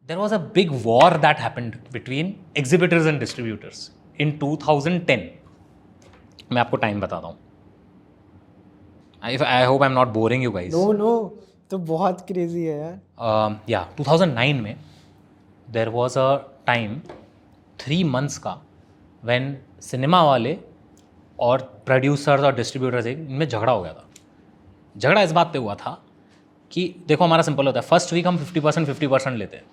there was a big war that happened between exhibitors and distributors in 2010. मैं आपको time बताता हूँ. I hope I'm not boring you guys. No, तो बहुत crazy है यार. Yeah, 2009 में there was a time 3 months का when सिनेमा वाले और प्रोड्यूसर्स और डिस्ट्रीब्यूटर्स इनमें झगड़ा हो गया था. झगड़ा इस बात पे हुआ था कि देखो हमारा सिंपल होता है, फर्स्ट वीक हम 50% लेते हैं.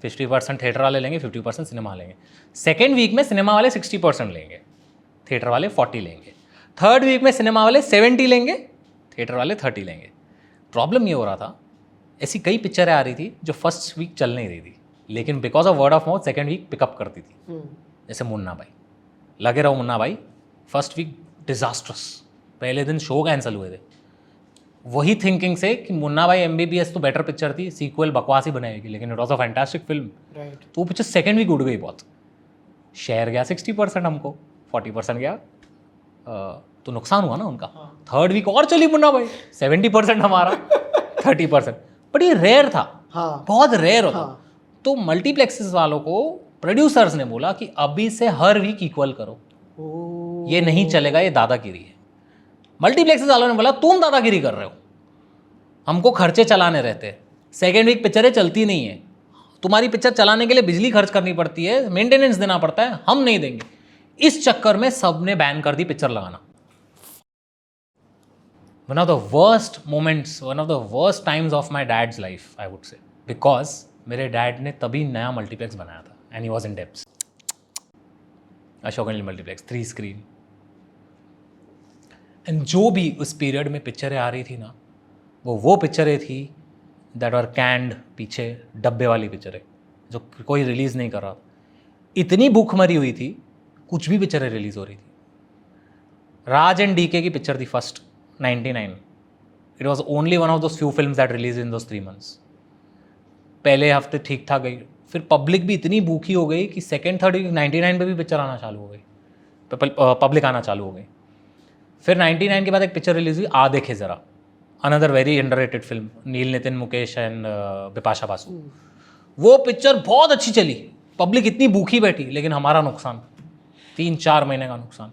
50% थिएटर वाले लेंगे, 50% सिनेमा लेंगे. सेकेंड वीक में सिनेमा वाले 60% लेंगे, थिएटर वाले 40 लेंगे. थर्ड वीक में सिनेमा वाले 70 लेंगे, थिएटर वाले 30 लेंगे. प्रॉब्लम ये हो रहा था, ऐसी कई पिक्चरें आ रही थी जो फर्स्ट वीक चल नहीं रही थी, लेकिन because of word of mouth second week pickup करती थी. जैसे मुन्ना भाई, लगे रहो मुन्ना भाई, फर्स्ट वीक डिजास्ट्रस, पहले दिन शो कैंसिल हुए थे. वही थिंकिंग से कि मुन्ना भाई MBBS तो बेटर पिक्चर थी, सीक्वल बकवास ही बनाएगी, लेकिन it was a fantastic film. तो वो पिक्चर सेकेंड वीक उड़ गई बहुत. शेयर गया 60% हमको, 40% गया, तो नुकसान हुआ ना उनका. थर्ड वीक और चली मुन्ना भाई, 70% हमारा, 30%. बट ये रेयर था, बहुत रेयर होता. तो मल्टीप्लेक्सेस वालों को प्रोड्यूसर्स ने बोला कि अभी से हर वीक इक्वल करो, ये नहीं चलेगा, ये दादागिरी है. मल्टीप्लेक्सेस वालों ने बोला तुम दादागिरी कर रहे हो, हमको खर्चे चलाने रहते हैं, सेकेंड वीक पिक्चरें चलती नहीं है, तुम्हारी पिक्चर चलाने के लिए बिजली खर्च करनी पड़ती है, मेंटेनेंस देना पड़ता है, हम नहीं देंगे. इस चक्कर में सब ने बैन कर दी पिक्चर लगाना. One of the worst moments, one of the worst times of my dad's life I would say, because मेरे डैड ने तभी नया मल्टीप्लेक्स बनाया था and he was in debts. Ashok multiplex 3 screen. And जो भी उस पीरियड में पिक्चरें आ रही थी ना, वो पिक्चरें थी दैट आर कैंड, पीछे डब्बे वाली पिक्चरें जो कोई रिलीज़ नहीं कर रहा. इतनी भूखमरी हुई थी, कुछ भी पिक्चरें रिलीज़ हो रही थी. राज एंड DK की पिक्चर थी first 99. It was only one of those few films that release in those 3 months. पहले हफ्ते ठीक ठाक गई, फिर पब्लिक भी इतनी भूखी हो गई कि सेकेंड थर्ड 99 पे भी पिक्चर आना चालू हो गई, पब्लिक आना चालू हो गई. फिर 99 के बाद एक पिक्चर रिलीज हुई, आ देखे ज़रा, another very underrated film, Neil Nitin Mukesh and Bipasha Basu. वो पिक्चर बहुत अच्छी चली, पब्लिक इतनी भूखी बैठी, लेकिन हमारा नुकसान 3-4 महीने का नुकसान.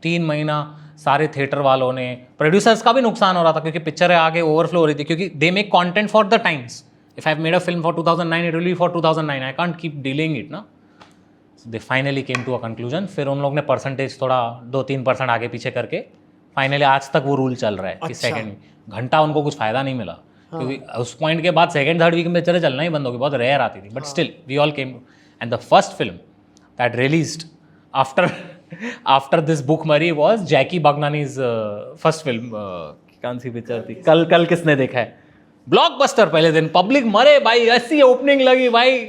3 महीना सारे थिएटर वालों ने, प्रोड्यूसर्स का भी नुकसान हो रहा था क्योंकि पिक्चरें आगे ओवरफ्लो हो रही थी, क्योंकि they make content for the times. If I have made a film for 2009, it will be for 2009, I can't keep delaying it ना. They finally came to a conclusion. फिर उन लोग ने परसेंटेज थोड़ा 2-3% आगे पीछे करके फाइनली आज तक वो रूल चल रहा है कि सेकेंड घंटा उनको कुछ फायदा नहीं मिला, क्योंकि उस पॉइंट के बाद सेकेंड थर्ड वीक में पिक्चरें चलना ही बंद हो गई, बहुत रेयर आती थी. But still we all came, and the first film that released after this बुक मरी was Jackky Bhagnani's first film. कौन सी पिक्चर थी? कल किसने देखा है. ब्लॉकबस्टर. पहले दिन पब्लिक मरे भाई, ऐसी ओपनिंग लगी भाई,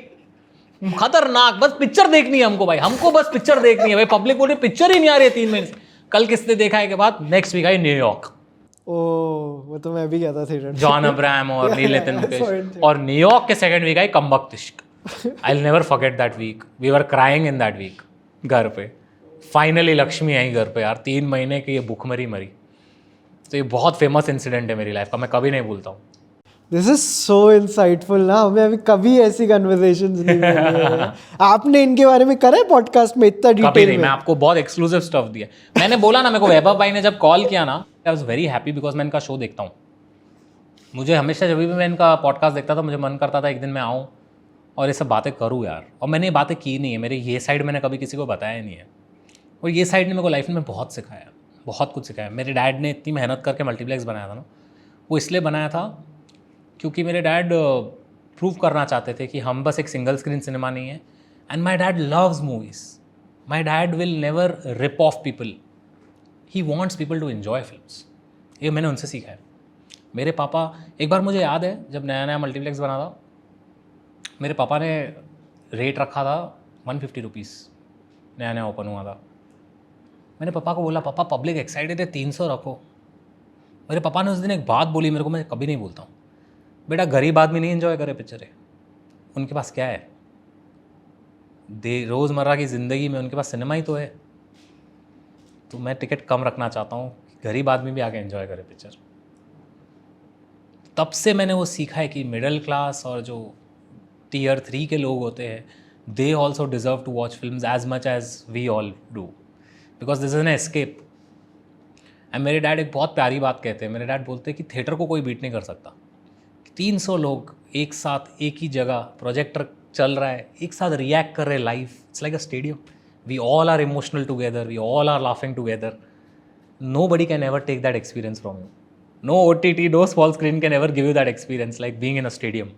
खतरनाक. बस पिक्चर देखनी है हमको भाई, हमको बस पिक्चर देखनी है भाई. पब्लिक बोले पिक्चर ही नहीं आ रही है 3 महीने से. कल किसने देखा है के बाद नेक्स्ट वीक आई न्यूयॉर्क. वो तो मैं भी गया था थिएटर. जॉन अब्राहम और नील नितिन मुकेश. और न्यूयॉर्क के second week I Kambakkht Ishq. I will never forget that week. We were crying in that week. घर पे फाइनली लक्ष्मी आई घर पे यार. 3 महीने की ये भूखमरी मरी. तो ये बहुत फेमस इंसिडेंट है मेरी लाइफ का, मैं कभी नहीं भूलता हूँ. दिस इज सो इंसाइटफुल ना, हमें अभी कभी ऐसी कन्वर्सेशंस नहीं मिली है. आपने इनके बारे में करा है पॉडकास्ट में इतना डिटेल में? मैं आपको बहुत एक्सक्लूसिव स्टफ दिया. मैंने बोला ना, मेरे को वैभव भाई ने जब कॉल किया ना, I was very happy because मैं इनका शो देखता हूँ. मुझे हमेशा जब भी मैं इनका पॉडकास्ट देखता था, मुझे मन करता था एक दिन मैं आऊँ और ये सब बातें करूँ यार. और मैंने ये बातें की नहीं है, मेरे ये साइड मैंने कभी किसी को बताया नहीं है. और ये साइड ने मेरे को लाइफ में बहुत सिखाया, बहुत कुछ सिखाया. मेरे डैड ने इतनी मेहनत करके मल्टीप्लेक्स बनाया था ना, वो इसलिए बनाया था क्योंकि मेरे डैड प्रूव करना चाहते थे कि हम बस एक सिंगल स्क्रीन सिनेमा नहीं है. And my dad loves movies. My dad will never rip off people. He wants people to enjoy films. ये मैंने उनसे सीखा है. मेरे पापा, एक बार मुझे याद है जब नया नया मल्टीप्लेक्स बना था, मेरे पापा ने रेट रखा था 150 रुपीज़. नया नया ओपन हुआ था. मैंने पापा को बोला, पापा पब्लिक एक्साइटेड है, 300 रखो. मेरे पापा ने उस दिन एक बात बोली मेरे को, मैं कभी नहीं भूलता हूँ. बेटा गरीब आदमी नहीं एंजॉय करे पिक्चरें, उनके पास क्या है? रोज़मर्रा की ज़िंदगी में उनके पास सिनेमा ही तो है. तो मैं टिकट कम रखना चाहता हूँ, गरीब आदमी भी आके एंजॉय करे पिक्चर. तब से मैंने वो सीखा है कि मिडिल क्लास और जो tier 3 के लोग होते हैं, they also deserve to watch films as much as we all do, because this is an escape. And मेरे डैड एक बहुत प्यारी बात कहते हैं, मेरे डैड बोलते हैं कि थिएटर को कोई बीट नहीं कर सकता. 300 लोग एक साथ एक ही जगह, प्रोजेक्टर चल रहा है, एक साथ रिएक्ट कर रहे हैं live. It's like a stadium. We all are emotional together, we all are laughing together. Nobody can ever take that experience from you. No OTT, no small screen can ever give you that experience like being in a stadium.